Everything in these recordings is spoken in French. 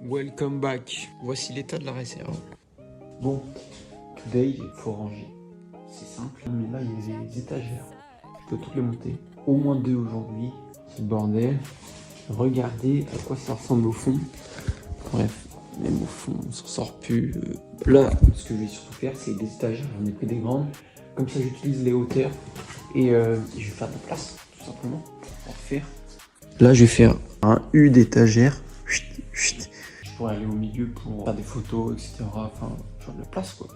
Welcome back. Voici l'état de la réserve. Bon, today, il faut ranger. C'est simple. Mais là, il y a des étagères. Je peux toutes les monter. Au moins 2 aujourd'hui. C'est le bordel. Regardez à quoi ça ressemble au fond. Bref, même au fond, on s'en sort plus. Là, ce que je vais surtout faire, c'est des étagères. J'en ai pris des grandes. Comme ça, j'utilise les hauteurs. Et je vais faire de la place, tout simplement, pour faire. Là, je vais faire un U d'étagère. Je pourrais aller au milieu pour faire des photos, etc. Enfin, genre de la place, quoi.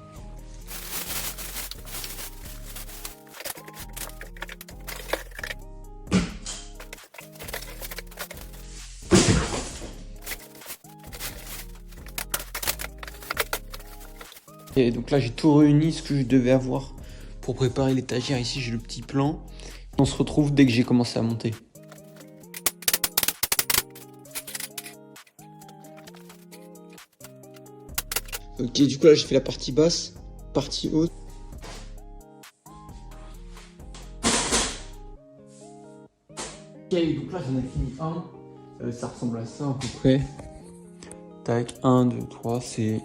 Et donc là, j'ai tout réuni ce que je devais avoir pour préparer l'étagère. Ici, j'ai le petit plan. On se retrouve dès que j'ai commencé à monter. Ok, du coup là, j'ai fait la partie basse, partie haute. Ok, donc là, j'en ai fini un. Ça ressemble à ça à peu près. Tac, 1, 2, 3, c'est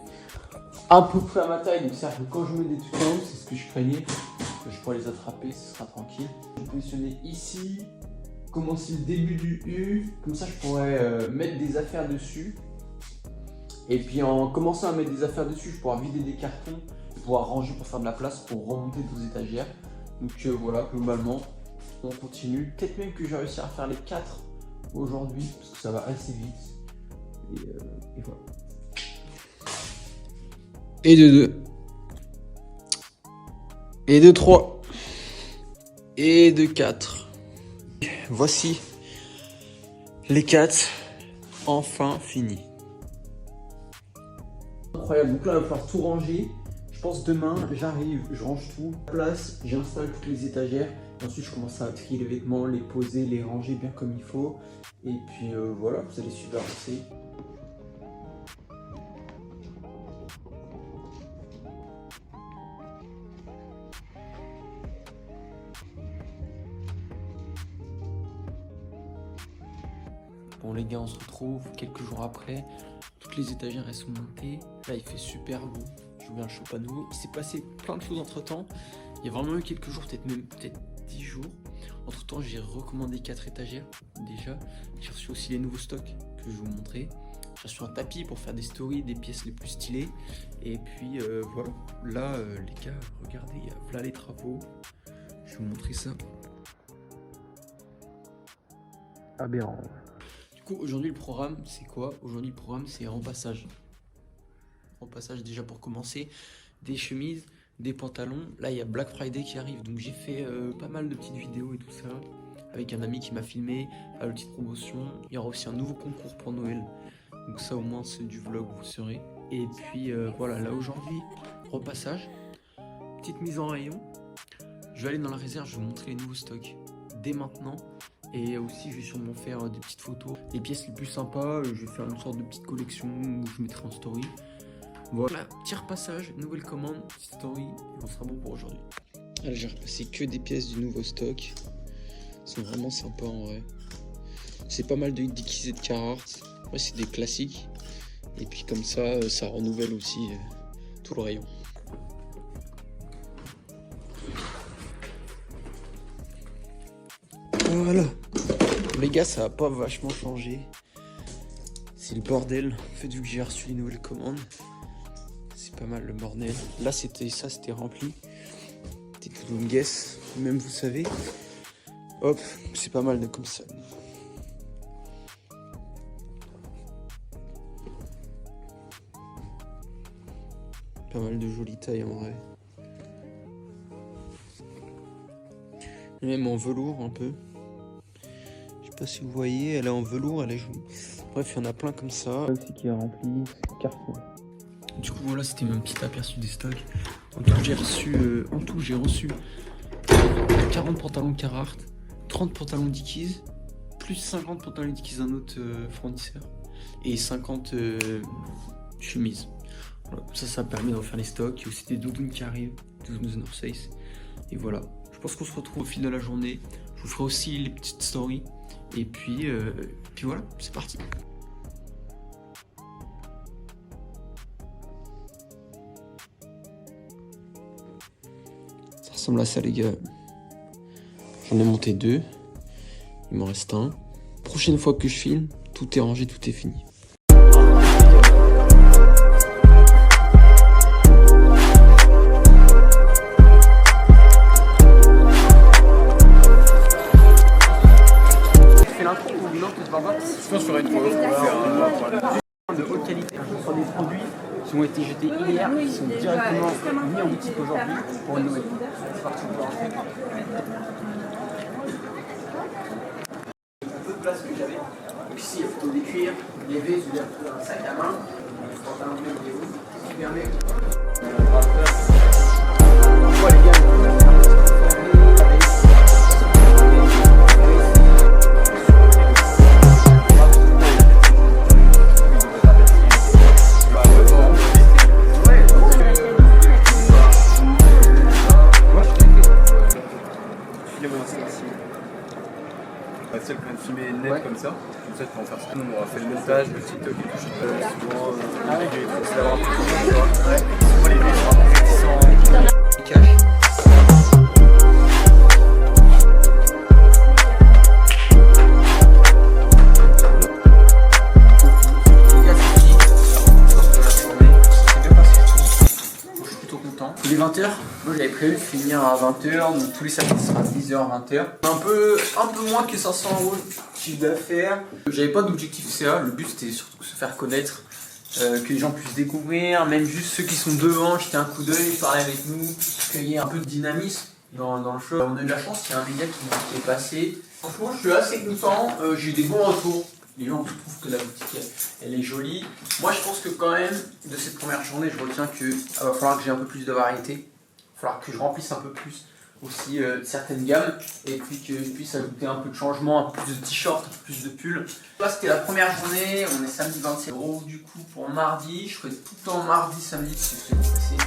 à peu près à ma taille. Donc c'est-à-dire que quand je mets des trucs en haut, c'est ce que je craignais. Que je pourrais les attraper, ce sera tranquille. Je vais positionner ici, commencer le début du U. Comme ça, je pourrais mettre des affaires dessus. Et puis en commençant à mettre des affaires dessus, je pourrais vider des cartons, pouvoir ranger pour faire de la place, pour remonter 12 étagères. Donc voilà, globalement, on continue. Peut-être même que j'ai réussi à faire les 4 aujourd'hui, parce que ça va assez vite. Et voilà. Et de 2. Et de 3. Et de 4. Voici les 4 enfin finis. Incroyable, donc là il va falloir tout ranger. Je pense demain j'arrive, je range tout, place, j'installe toutes les étagères. Et ensuite je commence à trier les vêtements, les poser, les ranger bien comme il faut. Et puis voilà, vous allez suivre avancer. Bon les gars, on se retrouve quelques jours après. Toutes les étagères elles sont montées. Là il fait super beau. Je mets un chaud à nouveau. Il s'est passé plein de choses entre temps. Il y a vraiment eu quelques jours, peut-être 10 jours. Entre temps j'ai recommandé 4 étagères déjà. J'ai reçu aussi les nouveaux stocks que je vais vous montrer. J'ai reçu un tapis pour faire des stories, des pièces les plus stylées. Et puis voilà. Là les gars, regardez, il y a là les travaux. Je vais vous montrer ça. Aberrant. Du coup, aujourd'hui, le programme, c'est quoi? Aujourd'hui, le programme, c'est repassage. Repassage, déjà pour commencer, des chemises, des pantalons. Là, il y a Black Friday qui arrive, donc j'ai fait pas mal de petites vidéos et tout ça, avec un ami qui m'a filmé, la petite promotion. Il y aura aussi un nouveau concours pour Noël. Donc ça, au moins, c'est du vlog, vous saurez. Et puis, voilà, là, aujourd'hui, repassage. Petite mise en rayon. Je vais aller dans la réserve, je vais vous montrer les nouveaux stocks dès maintenant. Et aussi, je vais sûrement faire des petites photos, les pièces les plus sympas. Je vais faire une sorte de petite collection où je mettrai en story. Voilà, petit repassage, nouvelle commande, petite story, et on sera bon pour aujourd'hui. Alors, j'ai repassé que des pièces du nouveau stock. Elles sont vraiment sympas en vrai. C'est pas mal de Dickies et de Carhartt. Ouais, c'est des classiques. Et puis comme ça, ça renouvelle aussi tout le rayon. Voilà. Les gars, ça a pas vachement changé. C'est le bordel. En fait, vu que j'ai reçu les nouvelles commandes, c'est pas mal le bordel. Là, c'était rempli. C'était tout une guess. Même vous savez. Hop, c'est pas mal de comme ça. Pas mal de jolies tailles en vrai. Même en velours un peu. Je sais pas si vous voyez, elle est en velours, elle est jolie. Bref, il y en a plein comme ça. Là aussi qui est rempli, c'est Carrefour. Du coup voilà, c'était mon petit aperçu des stocks. En tout, j'ai reçu 40 pantalons Carhartt, 30 pantalons Dickies, plus 50 pantalons Dickies d'un autre fournisseur et 50 chemises. Voilà, ça permet de refaire les stocks. Il y a aussi des doudounes qui arrivent, doudounes North Face. Et voilà, je pense qu'on se retrouve au fil de la journée. Je vous ferai aussi les petites stories. Et puis voilà, c'est parti. ressemble à ça les gars. J'en ai monté 2. Il m'en reste un. Prochaine fois que je filme, tout est rangé, tout est fini. Je pense sur une fois, de haute qualité sur des produits qui ont été jetés hier, qui sont directement mis en boutique aujourd'hui pour une nouvelle. C'est parti, on peut rentrer. Peu de place que j'avais. Donc ici, il y a plutôt des cuirs, des V, je veux dire un sac à main, un pantalon de vidéo, qui permet. Ouais, les gars. Celle qu'on vient de filmer net comme ça, on va faire ça. On aura fait le montage, le TikTok et tout. Souvent, c'est d'avoir un peu de temps, tu vois. Moi, les vues sont appréciants. Cache. Il est 20h, moi j'avais prévu de finir à 20h, donc tous les samedis ce sera 10h, 20h. Un peu moins que 500 € de chiffre d'affaires. J'avais pas d'objectif CA, le but c'était surtout de se faire connaître, que les gens puissent découvrir, même juste ceux qui sont devant, jeter un coup d'œil, parler avec nous, qu'il y ait un peu de dynamisme dans le show. On a eu de la chance, il y a un média qui est passé. Franchement je suis assez content, j'ai eu des bons retours. Les gens trouvent que la boutique elle est jolie. Moi je pense que quand même de cette première journée je retiens qu'il va falloir que j'ai un peu plus de variété. Il va falloir que je remplisse un peu plus aussi certaines gammes et puis que je puisse ajouter un peu de changement, un peu plus de t-shirts, un peu plus de pulls. Là c'était la première journée, on est samedi 27 € du coup pour mardi. Je ferai tout le temps mardi, samedi parce que c'est